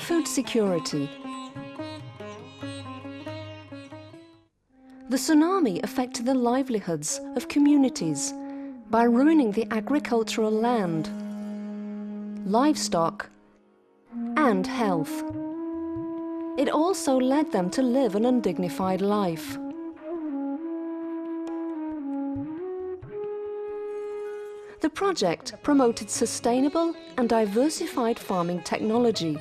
Food security. The tsunami affected the livelihoods of communities by ruining the agricultural land, livestock, and health. It also led them to live an undignified life. The project promoted sustainable and diversified farming technology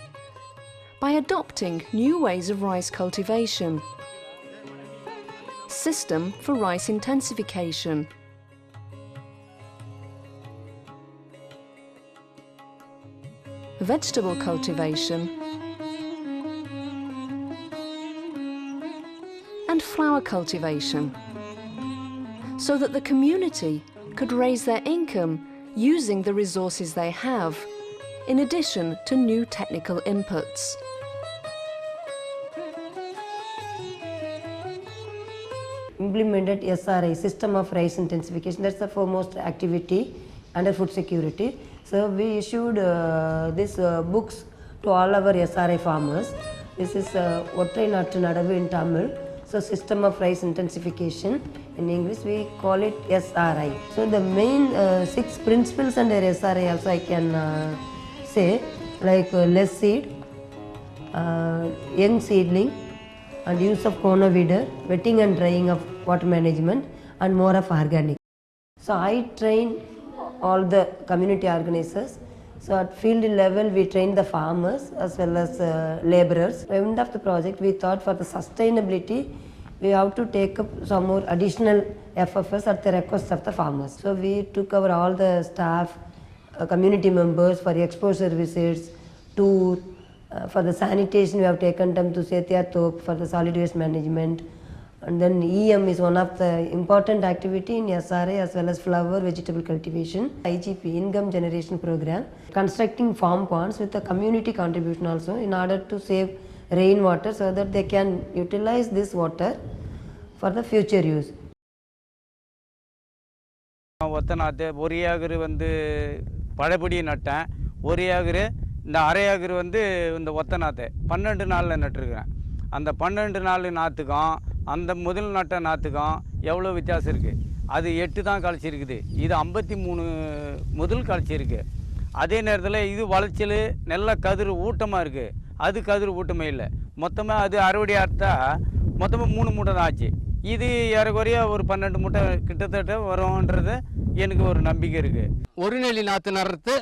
by adopting new ways of rice cultivation, system for rice intensification, vegetable cultivation, and flower cultivation, so that the community could raise their income using the resources they have, in addition to new technical inputs. Implemented SRI, System of Rice Intensification. That's the foremost activity under food security. So we issued these books to all our SRI farmers. This is Otrai Nattu Nadavu in Tamil. So System of Rice Intensification. In English we call it SRI. So the main 6 principles under SRI also I can say, like less seed, young seedling, and use of corner weeder, wetting and drying of water management, and more of organic. So I train all the community organizers. So at field level we train the farmers as well as laborers. At the end of the project we thought for the sustainability we have to take up some more additional FFS at the request of the farmers. So we took over all the staff, community members for exposure visits, tour. For the sanitation we have taken them to Setiyar Top for the solid waste management. And then EM is one of the important activity in SRA as well as flower vegetable cultivation. IGP, Income Generation Program, constructing farm ponds with the community contribution also in order to save rainwater so that they can utilize this water for the future use. ஒத்தநாத்து ஒரு acre வந்து பழப்படி நட்டேன், ஒரு acre இந்த அரை acre வந்து இந்த ஒத்தநாத்து 12 நாளில் நட்டுருக்கிறேன். அந்த 12 நாள் நாற்றுக்கும் அந்த முதல் நட்ட நாற்றுக்கும் எவ்வளோ வித்தியாசம் இருக்குது. அது 8 தான் கழிச்சிருக்குது, இது 53 முதல் கழிச்சிருக்கு. அதே நேரத்தில் இது வளைச்சல் நல்ல கதிர் ஊட்டமாக இருக்குது, அது கதிர் ஊட்டமே இல்லை. மொத்தமாக அது அறுவடை அறுத்தா மொத்தமாக 3 மூட்டை தான் ஆச்சு. இது ஏறக்குறைய ஒரு 12 மூட்டை கிட்டத்தட்ட வரும்ன்றது எனக்கு ஒரு நம்பிக்கை இருக்குது. ஒரு நெல்லி நாற்று நடுறது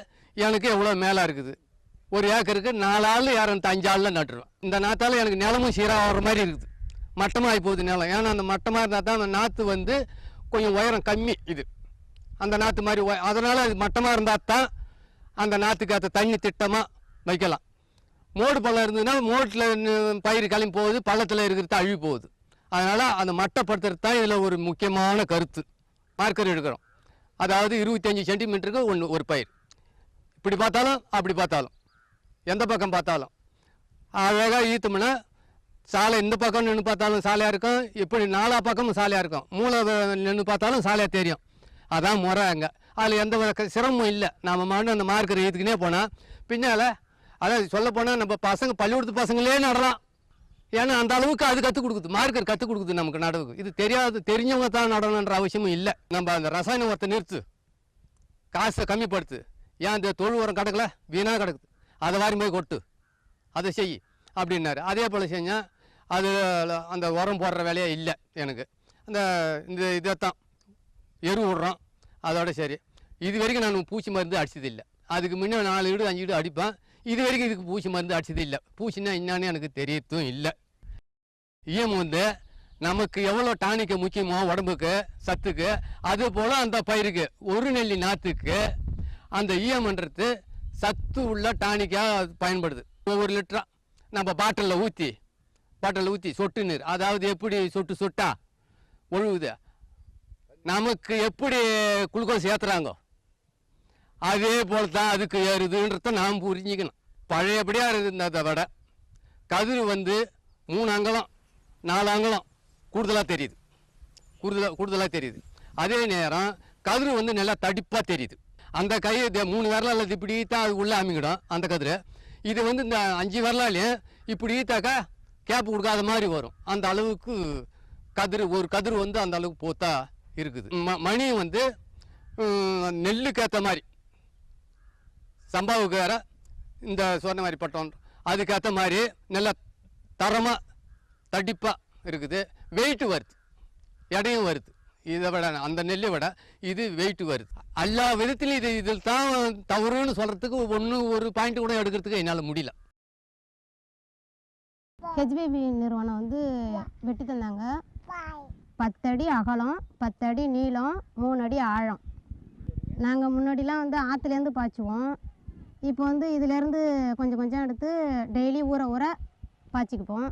எனக்கு எவ்வளோ மேலே இருக்குது. ஒரு ஏக்கருக்கு 4 ஆள் 5 ஆளில் நட்டுருவேன். இந்த நாற்றால் எனக்கு நிலமும் சீராக வர மாதிரி இருக்குது. மட்டமாகி போகுது நிலம். ஏன்னா அந்த மட்டமாக இருந்தால் தான் அந்த நாற்று வந்து கொஞ்சம் உயரம் கம்மி. இது அந்த நாற்று மாதிரி அதனால் அது மட்டமாக இருந்தால் தான் அந்த நாற்றுக்கு அதை தண்ணி திட்டமாக வைக்கலாம். மோடு பள்ளம் இருந்ததுன்னா மோட்டில் பயிர் கிளம்பி போகுது, பள்ளத்தில் இருக்கிறது அழுகி போகுது. அதனால் அந்த மட்டப்படுத்துறது தான் இதில் ஒரு முக்கியமான கருத்து. மார்க்கர் எடுக்கிறோம், அதாவது 25 சென்டிமீட்டருக்கு ஒரு பயிர். இப்படி பார்த்தாலும் அப்படி பார்த்தாலும் எந்த பக்கம் பார்த்தாலும் அழகாக ஈத்தோம்னா சாலை இந்த பக்கம் நின்று பார்த்தாலும் சாலையாக இருக்கும், இப்படி 4 பக்கமும் சாலையாக இருக்கும். மூளை நின்று பார்த்தாலும் சாலையாக தெரியும். அதான் முறை அங்கே. அதில் எந்த சிரமமும் இல்லை. நம்ம மண்ணு அந்த மார்க்கர் ஈத்துக்கினே போனால் பின்னால் அதாவது சொல்ல போனால் நம்ம பசங்க பள்ளிக்கூடத்து பசங்களே நடலாம். ஏன்னா அந்த அளவுக்கு அது கற்றுக் கொடுக்குது, மார்க்கர் கற்றுக் கொடுக்குது நமக்கு நடவுக்கு. இது தெரிஞ்சவங்க தான் நடணுன்ற அவசியமும் இல்லை. நம்ம அந்த ரசாயன உரத்தை நிறுத்து, காசை கம்மிப்படுத்து. ஏன் இந்த தொழு உரம் கிடக்கல, வீணாக கிடக்குது, அதை வாரி போய் கொட்டு, அதை செய் அப்படின்னாரு. அதே போல் செஞ்சால் அது அந்த உரம் போடுற வேலையே இல்லை எனக்கு. இந்த இதைத்தான் எரு விடுறோம், அதோட சரி. இது வரைக்கும் நான் பூச்சி மருந்து அடிச்சதில்லை. அதுக்கு முன்னே 4 வீடு 5 வீடு அடிப்பேன். இது வரைக்கும் இதுக்கு பூச்சி மருந்து அடிச்சதில்லை. பூச்சின்னா என்னான்னு எனக்கு தெரியத்தும் இல்லை. ஈயம் வந்து நமக்கு எவ்வளோ டானிக்கு முக்கியமோ உடம்புக்கு சத்துக்கு, அது போல் அந்த பயிருக்கு ஒரு நெல்லி நாற்றுக்கு அந்த ஈயம்ன்றது சத்து உள்ள டானிக்காக பயன்படுது. ஒவ்வொரு லிட்டரா நம்ம பாட்டிலில் ஊற்றி சொட்டு நீர், அதாவது எப்படி சொட்டா ஒழுகுது, நமக்கு எப்படி குளுக்கோஸ் ஏற்றுறாங்க அதே போல் தான் அதுக்கு ஏறுதுன்றத நாம் புரிஞ்சிக்கணும். பழையபடியாக இருந்ததை விட கதிர் வந்து 3 அங்குலம் 4 அங்குலம் கூடுதலாக தெரியுது. அதே நேரம் கதிர் வந்து நல்லா தடிப்பாக தெரியுது. அந்த கை 3 விரலில் இப்படி தான் அது உள்ளே அமைக்கிடும் அந்த கதிர். இது வந்து இந்த 5 வரலாலையும் இப்படி ஈத்தாக்கா கேப் கொடுக்காத மாதிரி வரும். அந்த அளவுக்கு ஒரு கதிர் வந்து அந்த அளவுக்கு போத்தா இருக்குது. மணி வந்து நெல்லுக்கு ஏற்ற மாதிரி சம்பாவுக்கு வேற இந்த சொன்ன மாதிரி பட்டம் அதுக்கேற்ற மாதிரி நல்ல தரமாக தடிப்பாக இருக்குது. வெயிட்டு வருது, எடையும் வருது. இதை விட அந்த நெல்லை விட இது வெயிட்டு வருது. எல்லா விதத்துலையும் இதில் தான் தவறுன்னு சொல்கிறதுக்கு ஒரு பாயிண்ட் கூட எடுக்கிறதுக்கு என்னால் முடியல. ஹெச்பிபி நிறுவனம் வந்து வெட்டி தந்தாங்க. 10 அடி அகலம், 10 அடி நீளம், 3 அடி ஆழம். நாங்கள் முன்னாடிலாம் வந்து ஆற்றுலேருந்து பாய்ச்சுவோம். இப்போ வந்து இதிலேருந்து கொஞ்சம் கொஞ்சம் எடுத்து டெய்லி ஊற பாய்ச்சிக்குப்போம்.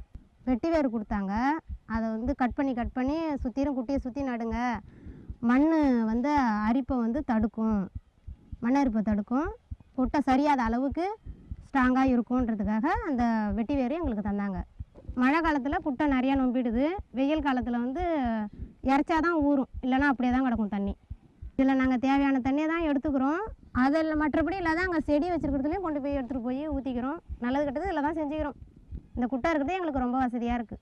வெட்டி வேர் கொடுத்தாங்க. அதை வந்து கட் பண்ணி சுற்றிலும் குட்டியை சுற்றி நடுங்க. மண் வந்து அரிப்பை வந்து தடுக்கும், மண் அரிப்பை தடுக்கும், குட்டை சரியாத அளவுக்கு ஸ்ட்ராங்காக இருக்குன்றதுக்காக அந்த வெட்டி வேர் எங்களுக்கு தந்தாங்க. மழை காலத்தில் குட்டை நிறையா நொம்பிடுது. வெயில் காலத்தில் வந்து இறைச்சாதான் ஊறும், இல்லைன்னா அப்படியே தான் கிடக்கும் தண்ணி. இதில் நாங்கள் தேவையான தண்ணியை தான் எடுத்துக்கிறோம். அதில் மற்றபடி இல்லாத அங்கே செடி வச்சுருக்கிறதுலையும் கொண்டு போய் எடுத்துகிட்டு போய் ஊற்றிக்கிறோம். நல்லது கெட்டது இதில் தான் செஞ்சுக்கிறோம். இந்த குட்டை இருக்கிறது எங்களுக்கு ரொம்ப வசதியாக இருக்குது.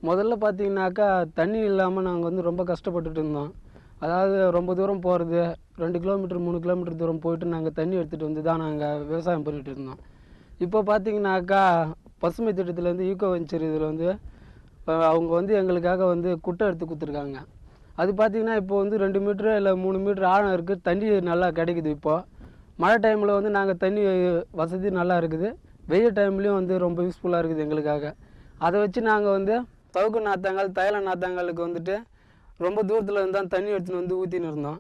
முதல்ல பார்த்தீங்கன்னாக்கா தண்ணி இல்லாமல் நாங்கள் வந்து ரொம்ப கஷ்டப்பட்டுட்டு இருந்தோம். அதாவது ரொம்ப தூரம் போகிறது, 2 கிலோமீட்டர் 3 கிலோமீட்டர் தூரம் போயிட்டு நாங்கள் தண்ணி எடுத்துகிட்டு வந்து தான் நாங்கள் விவசாயம் பண்ணிகிட்டு இருந்தோம். இப்போ பார்த்தீங்கன்னாக்கா பசுமை திட்டத்துலேருந்து ஈகோ வெஞ்சர் இதில் வந்து அவங்க வந்து எங்களுக்காக வந்து குட்டை எடுத்து கொடுத்துருக்காங்க. அது பார்த்திங்கன்னா இப்போ வந்து 2 மீட்ரு இல்லை 3 மீட்ரு ஆழம் இருக்குது. தண்ணி நல்லா கிடைக்குது. இப்போது மழை டைமில் வந்து நாங்கள் தண்ணி வசதி நல்லா இருக்குது. வெயில் டைம்லேயும் வந்து ரொம்ப யூஸ்ஃபுல்லாக இருக்குது எங்களுக்காக. அதை வச்சு நாங்கள் வந்து தவுக்கு நாத்தாங்கால், தைல நாத்தாங்காலுக்கு வந்துட்டு ரொம்ப தூரத்தில் இருந்து தான் தண்ணி எடுத்துன்னு வந்து ஊற்றின்னு இருந்தோம்.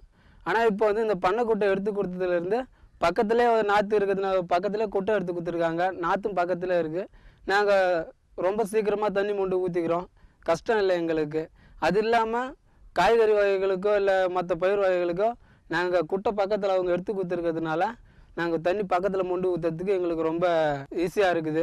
ஆனால் இப்போ வந்து இந்த பண்ணைக்குட்டை எடுத்து கொடுத்ததுலேருந்து பக்கத்துலேயே நாற்று இருக்கிறதுனால பக்கத்துலேயே குட்டை எடுத்து கொடுத்துருக்காங்க. நாற்றும் பக்கத்தில் இருக்குது. நாங்கள் ரொம்ப சீக்கிரமாக தண்ணி மொண்டு ஊற்றிக்கிறோம். கஷ்டம் இல்லை எங்களுக்கு. அது இல்லாமல் காய்கறி வகைகளுக்கோ இல்லை மற்ற பயிர் வகைகளுக்கோ நாங்கள் குட்டை பக்கத்தில் அவங்க எடுத்து கொடுத்துருக்கிறதுனால நாங்கள் தண்ணி பக்கத்தில் மொண்டு ஊற்றுறதுக்கு எங்களுக்கு ரொம்ப ஈஸியாக இருக்குது.